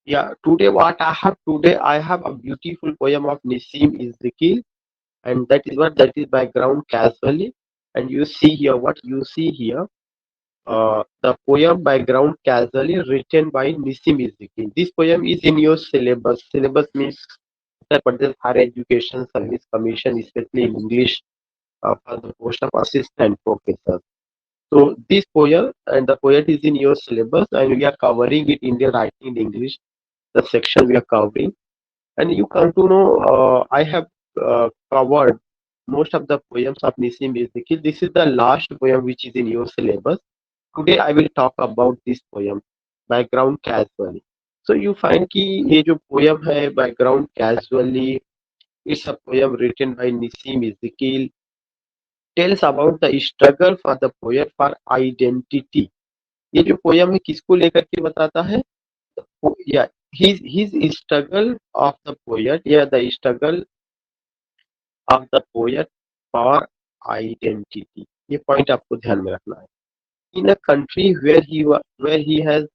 Yeah, today what I have today, I have a beautiful poem of Nissim Ezekiel, and that is background casually. And you see here what you see here, the poem background casually written by Nissim Ezekiel. This poem is in your syllabus. Syllabus means Uttar Pradesh Higher Education Service Commission, especially in English, for the post of assistant professor. So this poem and the poet is in your syllabus, and we are covering it in the writing in English. The section we are covering, and you come to know I have covered most of the poems of Nissim Ezekiel. This is the last poem which is in your syllabus. Today I will talk about this poem, background casually. So you find कि ये जो poem है background casually, it's a poem written by Nissim Ezekiel, tells about the struggle for the poet for identity. ये जो poem है किसको लेकर के बताता है? Yeah, his struggle of the poet, yeah, the struggle of the poet for identity. ये point आपको ध्यान में रखना है. In a country where he has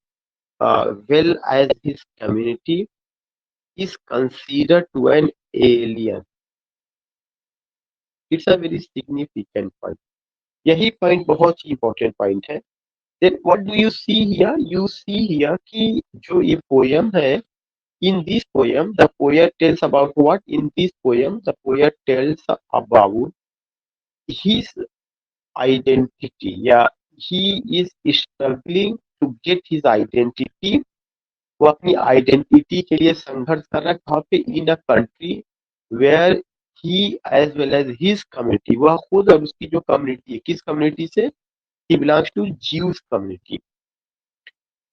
well as his community is considered to an alien. It's a very significant point. यही point बहुत ही important point है. Then what do you see here? You see here कि जो ये poem है, in this poem the poet tells about what? In this poem the poet tells about his identity. Yeah, he is struggling to get his identity. वो अपनी identity के लिए संघर्ष कर रहा है कहाँ पे? In a country where he as well as his community, वह खुद और उसकी जो कम्युनिटी है, किस कम्युनिटी से? He belongs to Jews community,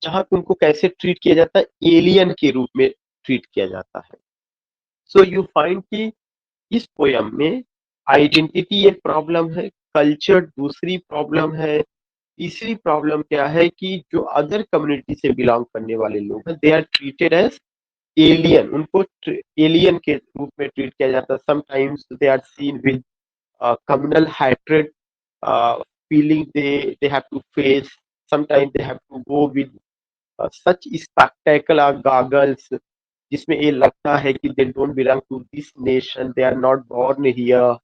जहाँ पे उनको कैसे ट्रीट किया जाता है? एलियन के रूप में ट्रीट किया जाता है. सो यू फाइंड कि इस पोयम में आइडेंटिटी एक प्रॉब्लम है, कल्चर दूसरी प्रॉब्लम है, तीसरी प्रॉब्लम क्या है कि जो अदर कम्युनिटी से बिलोंग करने वाले लोग हैं, they are treated as alien. उनको एलियन के रूप में ट्रीट किया जाता है. Sometimes they are seen with communal hatred, feeling they have to face. Sometimes they have to go with such spectacular goggles जिसमें ये लगता है कि they don't belong to this nation, they are not born here,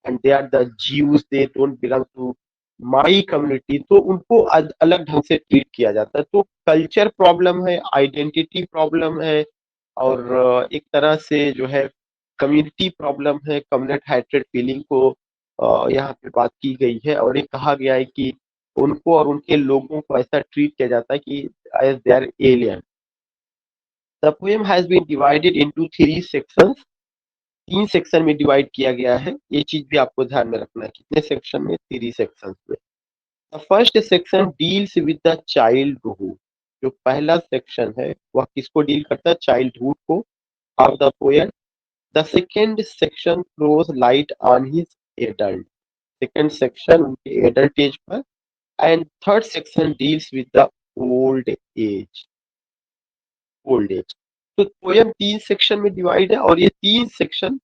and they are the Jews, they don't belong to my community. तो उनको अलग ढंग से ट्रीट किया जाता है. तो कल्चर प्रॉब्लम है, आइडेंटिटी प्रॉब्लम है, और एक तरह से जो है कम्युनिटी प्रॉब्लम है. कम्युनल हैट्रेड फीलिंग को यहाँ पे बात की गई है, और ये कहा गया है कि उनको और उनके लोगों को ऐसा ट्रीट किया जाता है कि as they are alien. The poem has been divided into 3 sections. 3 section में डिवाइड किया गया है. ये चीज भी आपको ध्यान में रखना है. कितने सेक्शन में? 3 सेक्शंस में. The first section deals with the childhood. जो पहला सेक्शन है वह किसको डील करता है? चाइल्डहुड को of the poem. The second section throws light on his adult. Second section उनके एडल्ट एज पर. And third section deals with the old age. Old age. तो पोयम 3 सेक्शन में डिवाइड है, और ये 3 सेक्शन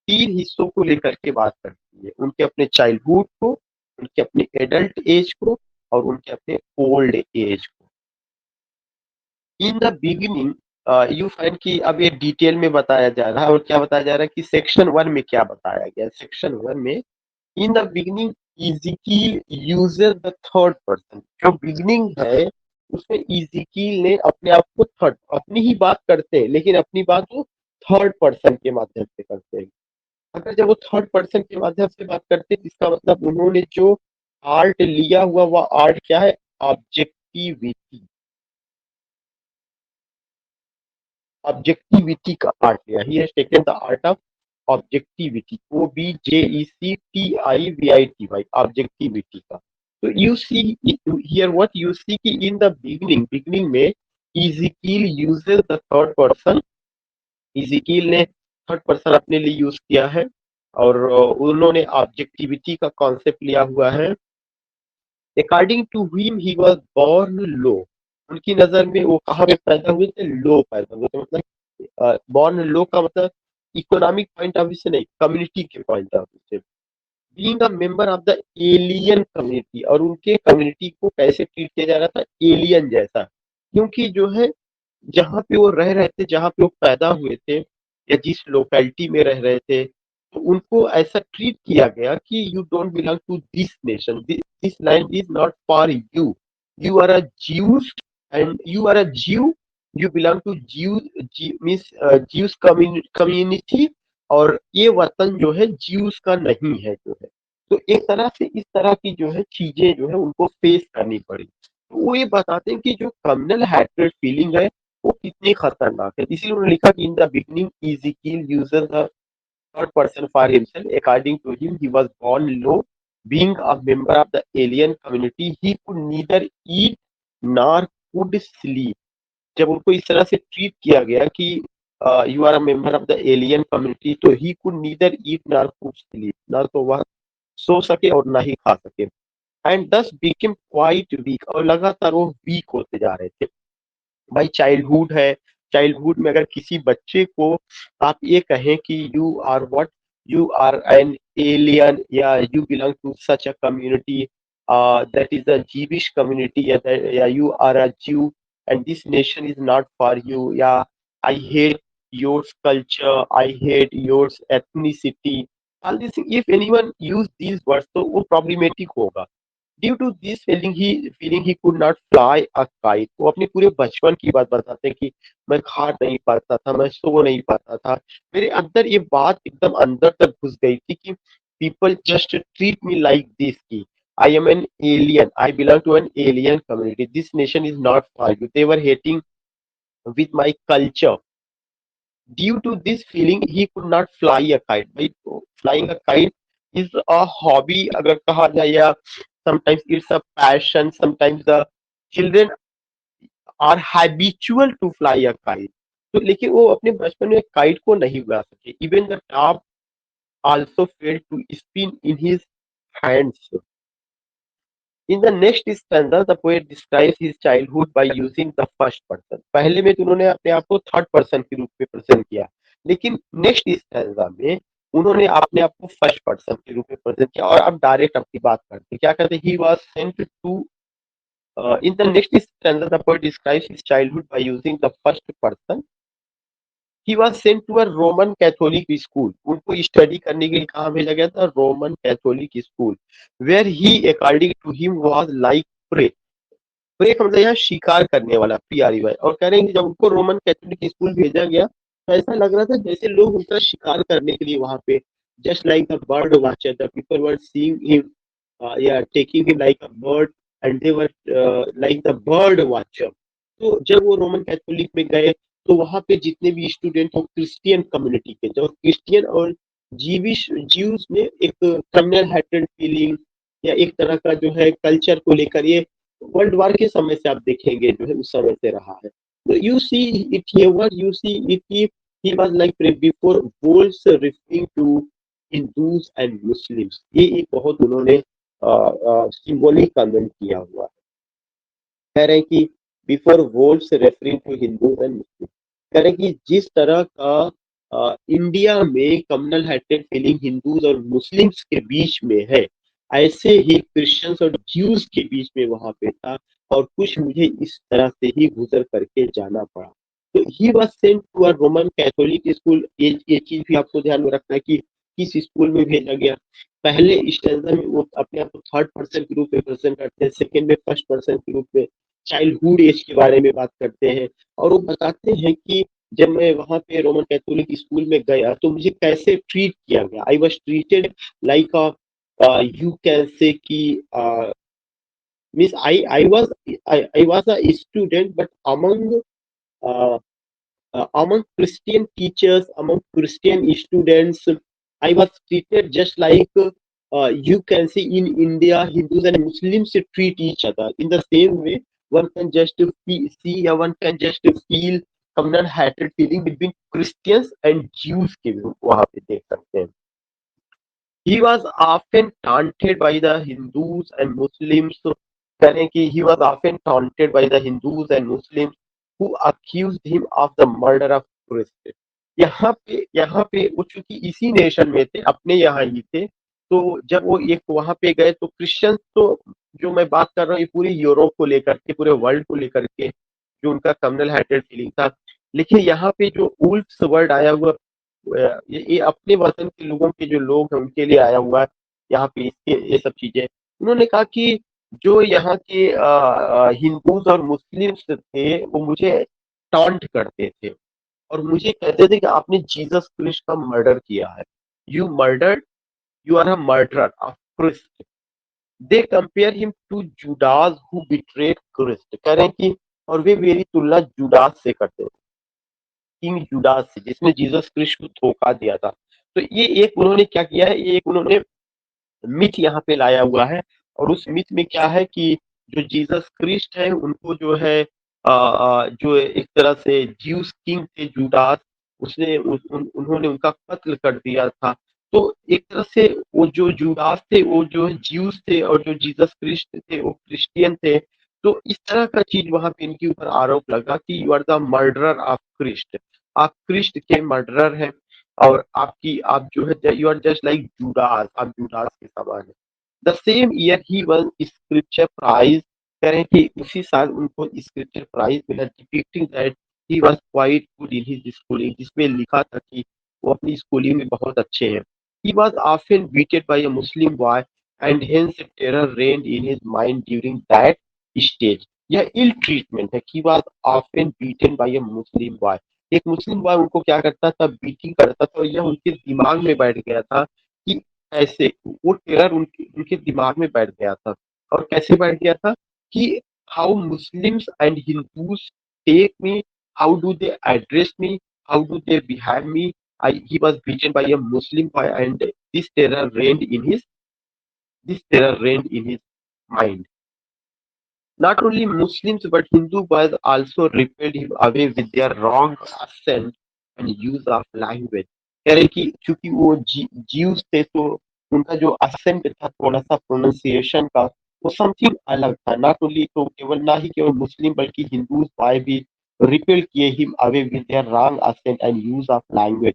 3 हिस्सों को लेकर के बात करती है. उनके अपने चाइल्डहुड को, उनके अपने एडल्ट एज को, और उनके अपने ओल्ड एज को. इन द बिगिनिंग यू फाइंड कि अब ये डिटेल में बताया जा रहा है. और क्या बताया जा रहा है कि सेक्शन 1 में क्या बताया गया? सेक्शन 1 में in the beginning Ezekiel uses the third person. जो बिगिनिंग है उसमें इज़िकील ने अपने आप को थर्ड, अपनी ही बात करते हैं लेकिन अपनी बात वो थर्ड पर्सन के माध्यम से करते हैं. अगर जब वो थर्ड पर्सन के माध्यम से बात करते हैं, इसका मतलब उन्होंने जो आर्ट लिया हुआ, वह आर्ट क्या है? ऑब्जेक्टिविटी. ऑब्जेक्टिविटी का आर्ट लिया. He has taken the art of objectivity. OBJECTIVITY, objectivity का. तो you see here what you see कि इन द बिगिनिंग, बिगिनिंग में Ezekiel uses the third person. Ezekiel ने थर्ड पर्सन अपने लिए यूज किया है, और उन्होंने ऑब्जेक्टिविटी का कॉन्सेप्ट लिया हुआ है. According to whim he was born low. उनकी नजर में वो कहाँ पे पैदा हुए थे? लो पैदा हुए थे. मतलब बोर्न लो का मतलब इकोनॉमिक पॉइंट ऑफ व्यू से नहीं, कम्युनिटी के पॉइंट ऑफ व्यू से. Being a member of the alien community. और उनके कम्युनिटी को कैसे ट्रीट किया जा रहा था? एलियन जैसा. क्योंकि जो है जहाँ पे वो रह रहे थे, जहाँ पे वो पैदा हुए थे या जिस लोकेलिटी में रह रहे थे, तो उनको ऐसा ट्रीट किया गया कि you don't belong to this nation, this land is not for you, you are a Jews and you are a Jew, you belong to Jew, means Jews community, और ये वतन जो है ज्यूज का नहीं है जो है। तो एक तरह से इस तरह की जो है चीजें जो है उनको फेस करनी पड़ी। तो वो ये बताते हैं कि जो कम्युनल हैट्रेड फीलिंग है वो कितनी खतरनाक है। इसीलिए उन्होंने लिखा कि in the beginning Ezekiel uses the third person for himself. According to him, he was born low. Being a member of the alien community, he could neither eat nor could sleep. जब उनको इस तरह से treat किया गया कि you are a member of the alien community, तो he could neither eat nor could sleep, ना तो वह सो सके और ना ही खा सके। एंड दस बिकेम क्वाइट वीक, और लगातार वो वीक होते जा रहे थे। भाई चाइल्डहुड है, चाइल्डहुड में अगर किसी बच्चे को आप ये कहें कि you are what, you are an alien, या you belong to such a community, that is a Jewish community, या you are a Jew and this nation is not for you, या I hate yours culture, I hate yours ethnicity, all this, if anyone use these words तो वो problematic होगा। Due to this feeling he could not fly a kite. वो अपने पूरे बचपन की बात बताते हैं कि मैं खा नहीं पाता था, मैं सो नहीं पाता था, मेरे अंदर ये बात एकदम अंदर तक घुस गई थी कि people just treat me like this, की I am an alien, I belong to an alien community, this nation is not for you, they were hating with my culture. Due to this feeling, he could not fly a kite. Right? So, flying a kite is a hobby, अगर कहा जाए, या sometimes it's a passion. Sometimes the children are habitual to fly a kite. तो लेकिन वो अपने बचपन में काइट को नहीं उड़ा सके। Even the top also failed to spin in his hands. In the next stanza, the poet describes his childhood by using the first person. पहले में तो उन्होंने अपने आप को थर्ड पर्सन के रूप में प्रेजेंट किया, लेकिन नेक्स्ट स्टैंजा में उन्होंने अपने आप को फर्स्ट पर्सन के रूप में प्रेजेंट किया, और अब डायरेक्ट अपनी बात करते क्या कहते, he was sent to, in the next stanza the poet describes his childhood by using the first person. He was sent to a Roman Catholic school, उनको स्टडी करने के लिए कहाँ भेजा गया था, Roman Catholic school, where he according to him was like pray. तो एक मतलब यहाँ शिकार करने वाला, PREY, और कह रहे हैं कि जब उनको रोमन कैथोलिक स्कूल भेजा गया तो ऐसा लग रहा था जैसे लोग उनका शिकार करने के लिए वहां पे, just like the bird watcher, the people were seeing him, या taking him like a bird, and they were like the bird watcher. तो जब वो रोमन कैथोलिक में गए तो वहां पे जितने भी स्टूडेंट थे क्रिश्चियन कम्युनिटी के, जो क्रिश्चियन और जीविश ज्यूज में एक कम्युनल हेट्रेड फीलिंग या एक तरह का जो है कल्चर को लेकर, ये वर्ल्ड वार के समय से आप देखेंगे जो है उस समय से रहा है। तो you see it here, you see it कि he was like before wolves referring to Hindus and Muslims। ये एक बहुत उन्होंने सिंबॉलिक कमेंट किया हुआ है। कह रहे हैं कि before walls referring to Hindus and Muslim, कह रहे हैं कि जिस तरह का इंडिया में कम्युनल हेट्रेड फीलिंग हिंदूज और मुस्लिम्स के बीच में है, ऐसे ही क्रिश्चियंस और ज्यूज के बीच में वहां पे था, और कुछ मुझे इस तरह से ही गुजर करके जाना पड़ा। तो he was sent to a Roman Catholic school. ये चीज भी आपको ध्यान में रखना है कि किस स्कूल में भेजा गया। पहले स्टैंजा में वो अपने आप को थर्ड पर्सन के रूप में प्रेजेंट करते हैं, सेकंड में फर्स्ट पर्सन के रूप में चाइल्डहुड एज के बारे में बात करते हैं, और वो बताते हैं कि जब मैं वहां पे रोमन कैथोलिक स्कूल में गया तो मुझे कैसे ट्रीट किया गया। I was treated like a, you can say कि means I was a student, but among among Christian teachers, among Christian students, I was treated just like you can see in India, Hindus and Muslims treat each other in the same way. One can just see, or one can just feel communal hatred feeling between Christians and Jews के भी वहाँ पे देख सकते हैं। He was often taunted by the Hindus and Muslims, कह रहे हैं कि he was often taunted by the Hindus and Muslims who accused him of the murder of Christ। यहाँ पे वो चूंकि इसी नेशन में थे, अपने यहाँ ही थे, तो जब वो एक वहां पे गए तो क्रिश्चियन, तो जो मैं बात कर रहा हूँ ये पूरे यूरोप को लेकर के, पूरे वर्ल्ड को लेकर के जो उनका कम्युनल हार्टेड फीलिंग था। लेकिन यहाँ पे जो वुल्फ्स वर्ड आया हुआ ये अपने वतन के लोगों के जो लोग हैं उनके लिए आया हुआ है। यहाँ पे ये सब चीजें उन्होंने कहा कि जो यहाँ के हिंदूज और मुस्लिम्स थे वो मुझे टॉन्ट करते थे और मुझे कहते थे कि आपने जीसस क्रिस्ट का मर्डर किया है। You murder, you are a murderer of Christ. They compare him to Judas who betrayed Christ. कह रहे हैं कि और वे मेरी तुलना जुडास से करते हैं, किंग जुडास से, जिसने जीसस क्रिस्ट को धोखा दिया था। तो ये एक उन्होंने क्या किया है, ये एक उन्होंने मिथ यहाँ पे लाया हुआ है। और उस मिथ में क्या है कि जो जीसस क्रिस्ट है उनको जो है जो एक तरह से ज्यूस किंग थे जुडास, उसने उन्होंने उनका कत्ल कर दिया था। तो एक तरह से वो जो जुडास थे वो जो ज्यूस थे और जो जीसस क्रिस्ट थे वो क्रिश्चियन थे। तो इस तरह का चीज वहां पे इनके ऊपर आरोप लगा कि you are the murderer of Christ, आप क्रिस्ट के मर्डरर हैं। और आप जो है you are just like Judas, आप जुडास के समान है। The same year he won scripture prize. कह रहे हैं कि उसी साल उनको स्क्रिप्चर प्राइज मिला depicting that he was quite good in his schooling, जिसमें लिखा था कि वो अपनी स्कूलिंग में बहुत अच्छे हैं। He was often beated by a Muslim boy and hence terror reigned in his mind during that stage. यह इल ट्रीटमेंट है कि was often beaten by a Muslim boy. एक मुस्लिम बॉय उनको क्या करता था, बीटिंग करता था और यह उनके दिमाग में बैठ गया था कि ऐसे वो टेरर उनके दिमाग में बैठ गया था। और कैसे बैठ गया था कि how Muslims and Hindus take me, how do they address me, how do they behave me. He was beaten by a Muslim boy and this terror reigned in his mind. Not only Muslims but Hindu boys also repelled him away with their wrong accent and use of language. कह रहे कि चूंकि वो जीव्स थे तो उनका जो ascent था थोड़ा सा प्रोनाउंसिएशन का वो समथिंग अलग था। नॉट ओनली तो केवल ना ही केवल मुस्लिम बल्कि हिंदूज बाय भी रिपेल किए him away with their wrong accent and use of language.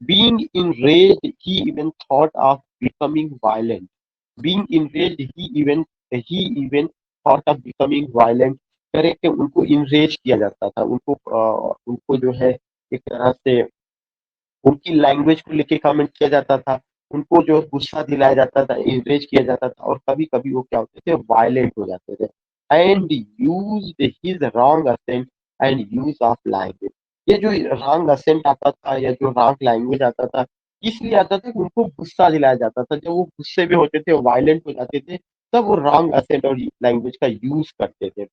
Being enraged, he even thought of becoming violent. Being enraged, he even thought of becoming violent। Correct, उनको इंरेज किया जाता था, उनको जो है एक तरह से उनकी लैंग्वेज को लेके कमेंट किया जाता था, उनको जो गुस्सा दिलाया जाता था, इंकरेज किया जाता था और कभी-कभी वो क्या होते थे वायलेंट हो जाते थे। And used his wrong accent and use of language. ये जो रॉन्ग असेंट आता था या जो रॉन्ग लैंग्वेज आता था, इसलिए आता था कि उनको गुस्सा दिलाया जाता था। जब वो गुस्से में होते थे, वायलेंट हो जाते थे, तब वो रॉन्ग असेंट और लैंग्वेज का यूज करते थे।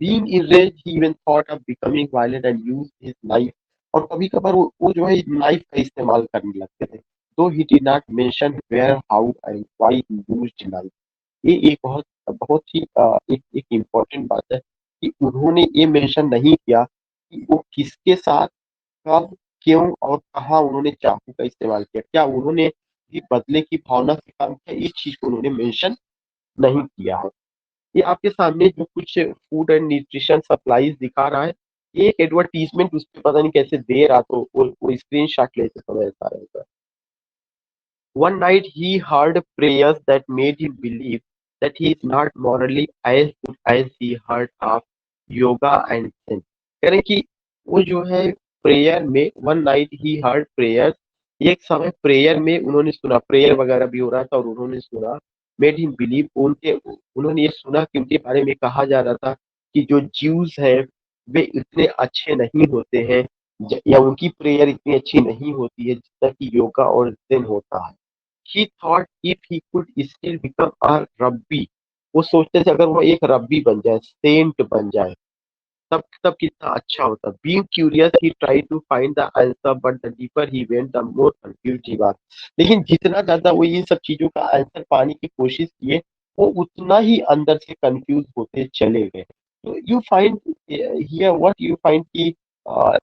Being enraged, he even thought of becoming violent and used his knife। और कभी-कभार वो जो है नाइफ का इस्तेमाल करने लगते थे। Though he did not mention where, how and why he used knife. ये एक बहुत बहुत ही एक इम्पोर्टेंट बात है कि उन्होंने ये मेंशन नहीं किया कि वो किसके साथ, कब, क्यों और कहाँ उन्होंने चाकू का इस्तेमाल किया। क्या उन्होंने भी बदले की भावना से काम किया, इस चीज को उन्होंने मेंशन नहीं किया है। ये आपके सामने जो कुछ फूड एंड न्यूट्रिशन सप्लाईज दिखा रहा है, ये एक एडवर्टीजमेंट उस पे पता नहीं कैसे दे रहा, तो वो स्क्रीनशॉट लेते समय ऐसा रहता है। One night he heard prayers that made him believe that he is not morally as good as he heard of yoga and zen। कह रहे कि वो जो है प्रेयर में one night he heard prayer, एक समय प्रेयर में उन्होंने सुना, प्रेयर वगैरह भी हो रहा था और उन्होंने सुना, मेड हिम बिलीव, उन्होंने ये सुना कि उनके बारे में कहा जा रहा था कि जो ज्यूज है वे इतने अच्छे नहीं होते हैं या उनकी प्रेयर इतनी अच्छी नहीं होती है जितना कि योगा और zen होता है। ही thought if he could still become a रब्बी। वो सोचते थे अगर वो एक रब्बी बन जाए, सेंट बन जाए, तब तब कितना अच्छा होता। Being curious he try to find the answer but the deeper he went the more confused he was. लेकिन जितना ज्यादा वो इन सब चीजों का आंसर पाने की कोशिश किए, वो उतना ही अंदर से कंफ्यूज होते चले गए। तो you find here what you find कि अ,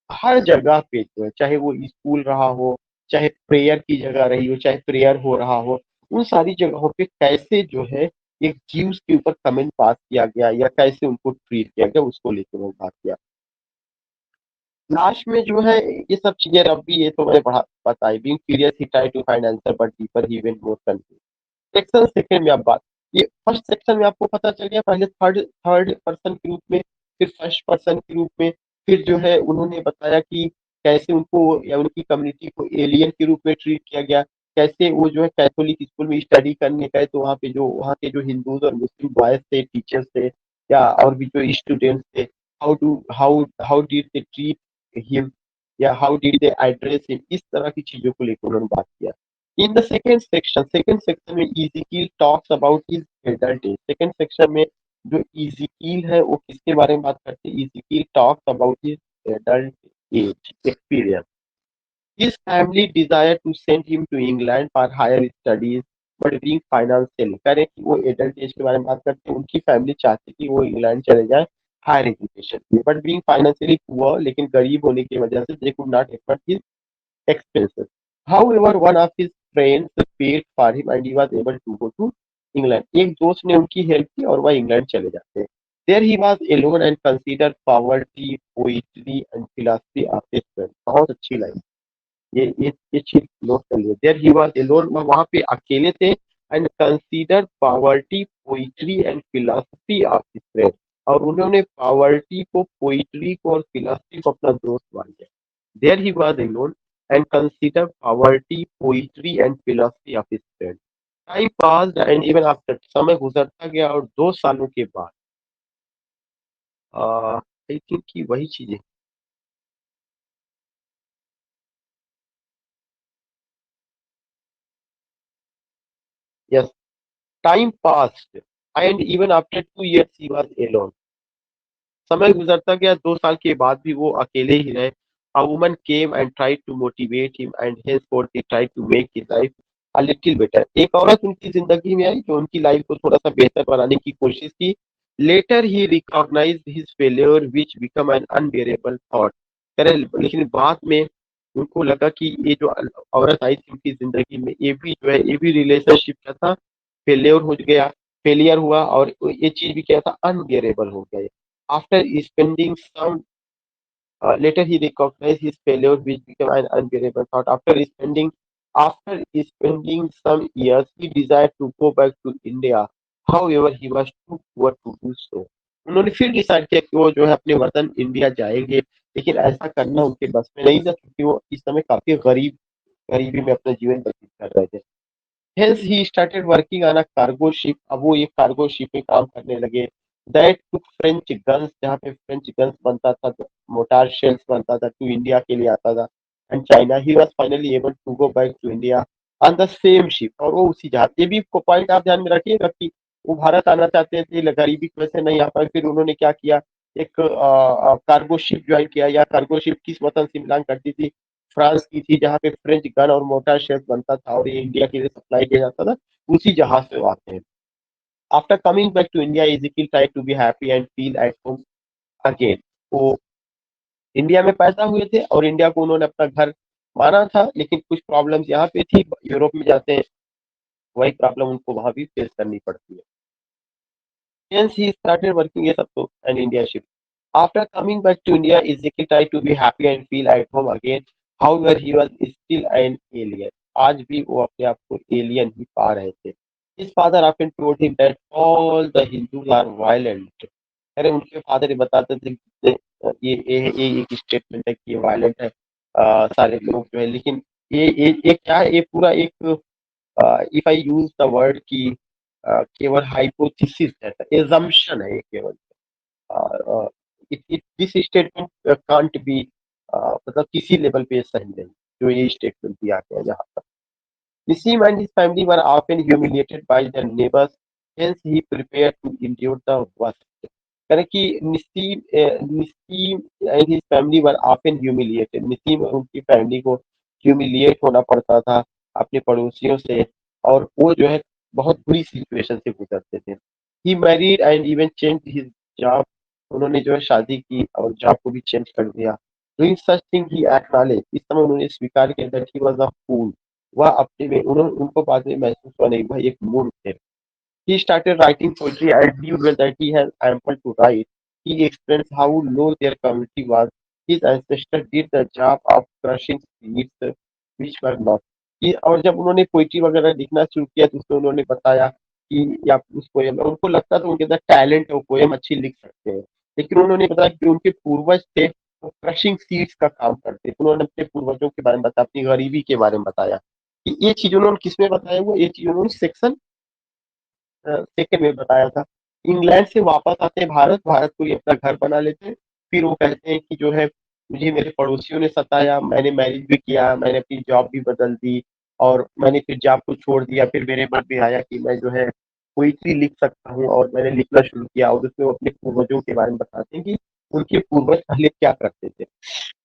हर जगह पे जो है, चाहे वो स्कूल रहा हो, चाहे प्रेयर की जगह रही हो, चाहे प्रेयर हो रहा हो, उन सारी जगहों पे कैसे जो है एक जीव्स के ऊपर कमेंट पास किया गया या कैसे उनको ट्रीट किया गया, उसको लेके वो बात किया। लास्ट में जो है ये सब चीजें रब्बी, ये तो मैंने पढ़ा बताई। Being curious he try to find answer but deeper he went more confuse. Section second में आप बात, ये फर्स्ट सेक्शन में आपको पता चल गया, पहले थर्ड थर्ड पर्सन के रूप में फिर फर्स्ट पर्सन के रूप में, फिर जो है उन्होंने बताया कि कैसे उनको या उनकी कम्युनिटी को एलियन के रूप में ट्रीट किया गया, कैसे वो जो है कैथोलिक स्कूल में स्टडी करने गए तो वहाँ के जो हिंदूज और मुस्लिम बॉयज थे, टीचर्स थे या और भी जो स्टूडेंट्स थे, how did they treat him या how did they address him, इस तरह की चीजों को लेकर उन्होंने बात किया। इन द सेकंड सेक्शन में Ezekiel talks about his adult age. Second section में जो इज़ीकिल है वो किसके बारे में बात करते हैं? Ezekiel talks about his adult age experience. His family desired to send him to England for higher studies, but being financially, करें कि वो एडल्ट एज के बारे में बात करते हैं, उनकी फैमिली चाहती कि वो इंग्लैंड चले जाए हायर एजुकेशन के लिए, बट बीइंग फाइनेंशियली पुअर, लेकिन गरीब होने की वजह से they could not afford his expenses. However, one of his friends paid for him and he was able to go to England. एक दोस्त ने उनकी हेल्प की और वह इंग्लैंड चले जाते हैं। There he was alone and considered poverty, poetry and philosophy of his friend. बहुत अच्छी लाइन, ये चीज नोट कर लिया। देयर ही वाज अलोन, वहां पे अकेले थे, and consider poverty, poetry and philosophy of his friend, और उन्होंने पॉवर्टी को, पोइट्री को और फिलोसफी को अपना दोस्त मान लिया। There he was alone and consider poverty, poetry and philosophy of his friend. Time passed and even after, समय गुजरता गया और 2 सालों के बाद आई थिंक कि वही चीजें, yes, time passed and even after 2 years he was alone. समय गुजरता गया, 2 साल के बाद भी वो अकेले ही रहे। A woman came and tried to motivate him and henceforth he tried to make his life a little better. एक औरत उनकी जिंदगी में आई जो उनकी लाइफ को थोड़ा सा बेहतर बनाने की कोशिश की। Later he recognized his failure which become an unbearable thought. करे, लेकिन बाद में उनको लगा कि ये जो औरत आई थी उनकी जिंदगी में, ये भी जो है, ये भी रिलेशनशिप क्या था, फेल्योर हो गया, फेलियर हुआ, और ये चीज भी क्या था, अनबियरेबल हो गया। After spending some, later he recognized his failure, which became an unbearable thought. After spending some years, he desired to go back to India. However, he was too poor to do so. उन्होंने फिर decide किया कि वो जो है अपने वतन India जाएंगे, लेकिन ऐसा करना उनके बस में नहीं था क्योंकि वो इस समय काफी गरीबी में अपना जीवन व्यतीत कर रहे थे। Hence he started working on a cargo ship. अब वो एक कार्गो शिप में काम करने लगे। That took French guns, जहाँ पे फ्रेंच गन्स बनता था, मोटार शेल्स बनता था, टू इंडिया के लिए आता था, and China. He was finally able to go back to India on the same ship, और वो उसी जहाज। ये भी पॉइंट आप ध्यान में रखिएगा कि वो भारत आना चाहते थे, गरीबी की वजह से नहीं आ पाए, फिर उन्होंने क्या किया, एक कार्गो शिप ज्वाइन किया। या कार्गो शिप किस वतन से बिलोंग करती थी, फ्रांस की थी, जहाँ पे फ्रेंच गन और मोटार शेल्स बनता था और ये इंडिया के लिए सप्लाई किया जाता था, उसी जहाज से वो आते हैं। After coming back to India, Ezekiel tried to be happy and feel at home again. वो इंडिया में पैदा हुए थे और इंडिया को उन्होंने अपना घर माना था, लेकिन कुछ प्रॉब्लम्स यहाँ पे थी। यूरोप में जाते हैं, वही प्रॉब्लम उनको वहां भी फेस करनी पड़ती है। Hence he started working as a an India ship. After coming back to India, Ezekiel tried to be happy and feel at home again. However, he was still an alien. आज भी वो अपने आप को alien ही पा रहे थे। His father often told him that all the Hindus are violent. अरे उनके फादर ये बताते थे कि ये एक स्टेटमेंट है कि ये वायलेंट है, सारे लोग जो है, लेकिन ये क्या है, ये पूरा एक, if I use the word की, केवल हाइपोथेसिस है, एजम्पशन है ये केवल। दिस स्टेटमेंट कांट बी, मतलब किसी लेवल पे सही नहीं जो ये स्टेटमेंट दिया गया यहाँ पर। Nissim and his family were often humiliated by their neighbors, hence he prepared to endure the worst. यानी कि Nissim and his family were often humiliated, Nissim और उनकी फैमिली को ह्यूमिलिएट होना पड़ता था अपने पड़ोसियों से, और वो जो है बहुत बुरी सिचुएशन से गुजरते थे। He married and even change his job, उन्होंने जो है शादी की और जॉब को भी चेंज कर दिया। Doing such thing he acknowledge, इस समय उन्होंने स्वीकार किया दैट ही वाज अ फूल। वह अपने में उन्होंने, उनको बाद में महसूस हुआ नहीं, वह एक मूर्ख थे। He started writing poetry and knew well that he had ample to write. He explains how low their community was. His ancestors did the job of crushing seeds which were not. और जब उन्होंने poetry वगैरह लिखना शुरू किया तो उसमें उन्होंने बताया कि या उस पोएम, उनको लगता था उनके अंदर टैलेंट है, वो पोएम अच्छी लिख सकते हैं। लेकिन उन्होंने बताया कि उनके पूर्वज थे वो क्रशिंग सीड्स का काम करते थे। उन्होंने अपने पूर्वजों के बारे में बताया, अपनी गरीबी के बारे में बताया कि ये चीज उन्होंने किसमें बताया, वो ये चीज उन्होंने सेक्शन सेकंड में बताया था। इंग्लैंड से वापस आते हैं भारत, भारत को ये अपना घर बना लेते हैं। फिर वो कहते हैं कि जो है मुझे मेरे पड़ोसियों ने सताया, मैंने मैरिज भी किया, मैंने अपनी जॉब भी बदल दी और मैंने फिर जॉब को छोड़ दिया। फिर मेरे मन में आया कि मैं जो है पोइट्री लिख सकता हूँ और मैंने लिखना शुरू किया और उसमें वो अपने पूर्वजों के बारे में बताते हैं कि उनके पूर्वज पहले क्या करते थे।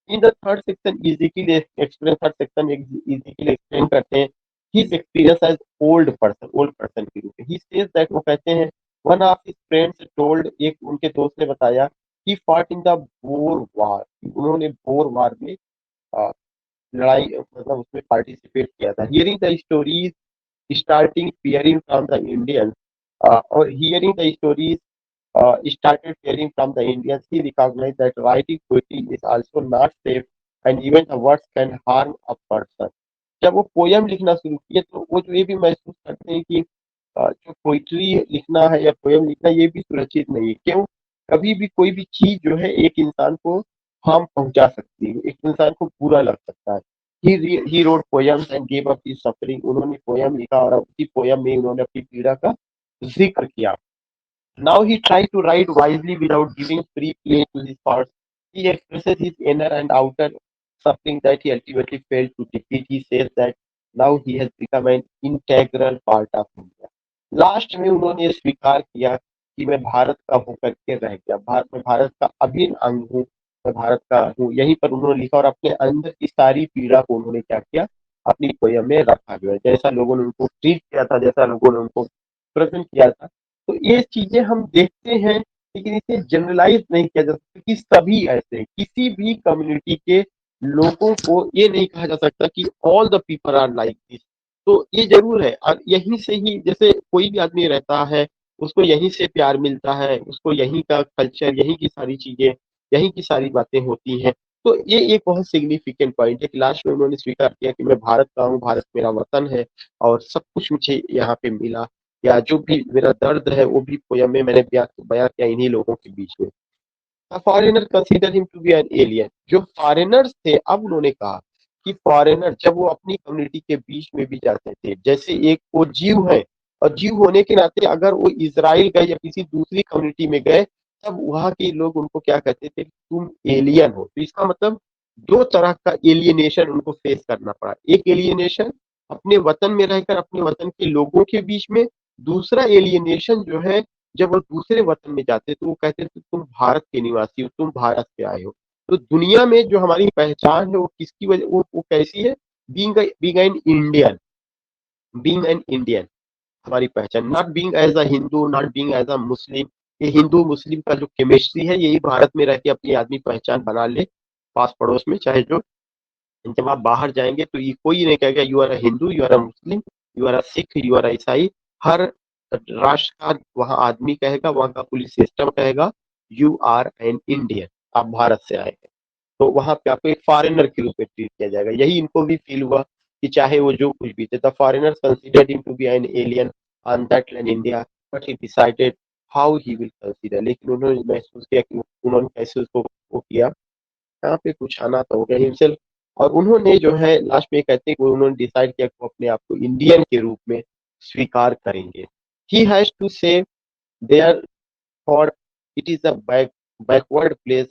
In the third section, Ezekiel explain third section Ezekiel explain करते हैं his experience as old person के रूप में। He says that वो कहते हैं one of his friends told, एक उनके दोस्त ने बताया he fought in the Boer war, उन्होंने बोर वार में अ, लड़ाई मतलब उसमें पार्टिसिपेट किया था। Hearing the stories starting fearing from the Indians or hearing the stories started hearing from the Indians, he recognized that writing poetry is also not safe and even the words can harm a person. जब वो poem लिखना शुरू किए तो वो जो ये भी महसूस करते हैं कि जो पोइट्री लिखना है या पोयम लिखना ये भी सुरक्षित नहीं है। क्यों? कभी भी कोई भी चीज जो है एक इंसान को हार्म पहुंचा सकती है, एक इंसान को बुरा लग सकता है। He wrote poems and gave up his suffering, उन्होंने पोयम लिखा और उसी पोयम में उन्होंने अपनी पीड़ा का जिक्र किया। Now he tried to write wisely without giving free play to his thoughts. He expresses his inner and outer suffering that he ultimately failed to defeat. He says that now he has become an integral part of India. Last में उन्होंने स्वीकार किया कि मैं भारत का होकर के रह गया, मैं भारत का अभिन्न अंग हूँ, मैं भारत का हूँ। यहीं पर उन्होंने लिखा और अपने अंदर की सारी पीड़ा को उन्होंने क्या किया, अपनी पोयम में रखा गया। जैसा लोगों ने उनको ट्रीट किया था, जैसा लोगों ने उनको प्रेजेंट किया था, तो ये चीजें हम देखते हैं। लेकिन इसे जनरलाइज नहीं किया जा सकता कि सभी ऐसे, किसी भी कम्युनिटी के लोगों को ये नहीं कहा जा सकता कि all the people are like this. तो ये जरूर है और यहीं से ही जैसे कोई भी आदमी रहता है उसको यहीं से प्यार मिलता है, उसको यहीं का कल्चर, यहीं की सारी चीजें, यहीं की सारी बातें होती हैं। तो ये एक बहुत सिग्निफिकेंट पॉइंट है कि लास्ट में उन्होंने स्वीकार किया कि मैं भारत का हूँ, भारत मेरा वतन है और सब कुछ मुझे यहाँ पे मिला, या जो भी मेरा दर्द है वो भी पोयम में मैंने बयां किया इन्हीं लोगों के बीच में। Foreigner consider him to be an alien, जो फॉरेनर्स थे अब उन्होंने कहा कि फॉरेनर जब वो अपनी कम्युनिटी के बीच में भी जाते थे, जैसे एक वो जीव है और जीव होने के नाते अगर वो इसराइल गए या किसी दूसरी कम्युनिटी में गए तब वहां के लोग उनको क्या कहते थे, तुम एलियन हो। तो इसका मतलब दो तरह का एलियनेशन उनको फेस करना पड़ा। एक एलियनेशन अपने वतन में रहकर अपने वतन के लोगों के बीच में, दूसरा एलियनेशन जो है जब वो दूसरे वतन में जाते तो वो कहते थे तुम भारत के निवासी हो, तुम भारत से आए हो। तो दुनिया में जो हमारी पहचान है वो किसकी वजह, वो कैसी है, being an Indian, being an Indian हमारी पहचान, not being as a Hindu, not being as a Muslim. ये हिंदू मुस्लिम का जो केमिस्ट्री है यही भारत में रह के अपनी आदमी पहचान बना ले पास पड़ोस में, चाहे जो। जब आप बाहर जाएंगे तो ये कोई नहीं कहेगा you are a Hindu, you are a Muslim, you are a Sikh, you are a ईसाई। हर राष्ट्र का वहाँ आदमी कहेगा, वहाँ का पुलिस सिस्टम कहेगा यू आर एन इंडियन, आप भारत से आए हैं। तो वहां पे आपको एक फॉरेनर के रूप में ट्रीट किया जाएगा। यही इनको भी फील हुआ कि चाहे वो जो कुछ भी थे, the foreigners considered him to be an alien on that land India, but he decided how he will consider. लेकिन उन्होंने महसूस किया कि उन्होंने कैसे उसको वो किया, यहाँ पे कुछ आना तो हो गया हिमसेल्फ। और उन्होंने जो है लास्ट में कहते हैं कि उन्होंने डिसाइड किया कि वो अपने आप को इंडियन के रूप में स्वीकार करेंगे। He has to say there for it is a backward place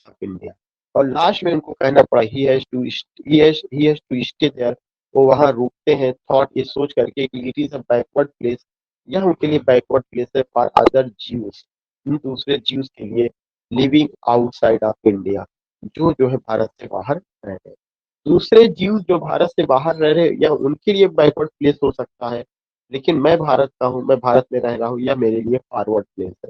of India. और लास्ट में उनको कहना पड़ा he has to stay there. वो वहां रुकते हैं थॉट ये सोच करके कि it is a backward place, यह उनके लिए बैकवर्ड प्लेस है फॉर अदर ज्यूज, इन दूसरे ज्यूज के लिए लिविंग आउटसाइड ऑफ इंडिया, जो है भारत से बाहर रह रहे हैं। दूसरे जीव जो भारत से बाहर रह रहे हैं या उनके लिए बैकवर्ड प्लेस हो सकता है, लेकिन मैं भारत का हूँ, मैं भारत में रह रहा हूँ, यह मेरे लिए फॉरवर्ड प्लेस है।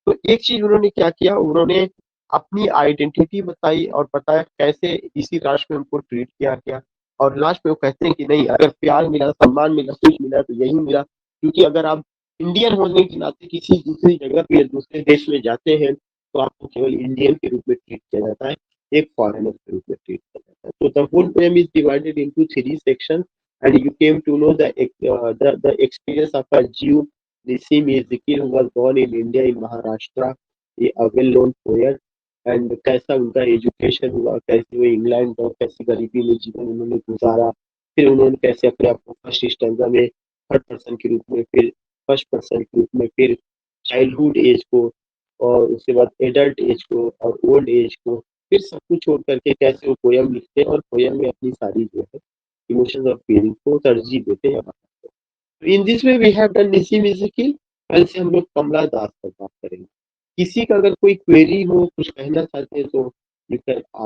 तो एक चीज उन्होंने क्या किया, उन्होंने अपनी आइडेंटिटी बताई और बताया कैसे इसी राष्ट्र में उनको ट्रीट किया गया। और लास्ट में वो कहते हैं कि नहीं, अगर प्यार मिला, सम्मान मिला, कुछ मिला तो यही मिला। क्योंकि अगर आप इंडियन होने के नाते किसी दूसरी जगह पे या दूसरे देश में जाते हैं तो आपको केवल इंडियन के रूप में ट्रीट किया जाता है, एक फॉरेनर के रूप में ट्रीट किया जाता है। तो the whole poem is divided into three sections and you came to know the experience of a Jew Nissim Ezekiel, who was born in India in Maharashtra, a well-known poet, and कैसा उनका education हुआ, कैसे वो England और कैसे गरीबी में जीवन उन्होंने गुजारा, फिर उन्होंने कैसे अपने आप को फर्स्ट स्टैंजा में थर्ड पर्सन के रूप में, फिर फर्स्ट पर्सन के रूप में, फिर चाइल्डहुड एज को और उसके बाद एडल्ट एज को और ओल्ड एज को, फिर सब कुछ छोड़ करके कैसे वो पोयम लिखते हैं और पोयम में अपनी सारी जो है इमोशंस और फीलिंग को तरजीह देते हैं। In this way we have done Nissim Ezekiel. कल से हम लोग कमला दास पर बात करेंगे। किसी का अगर कोई क्वेरी हो, कुछ कहना चाहते हैं तो यू कैन आस्क।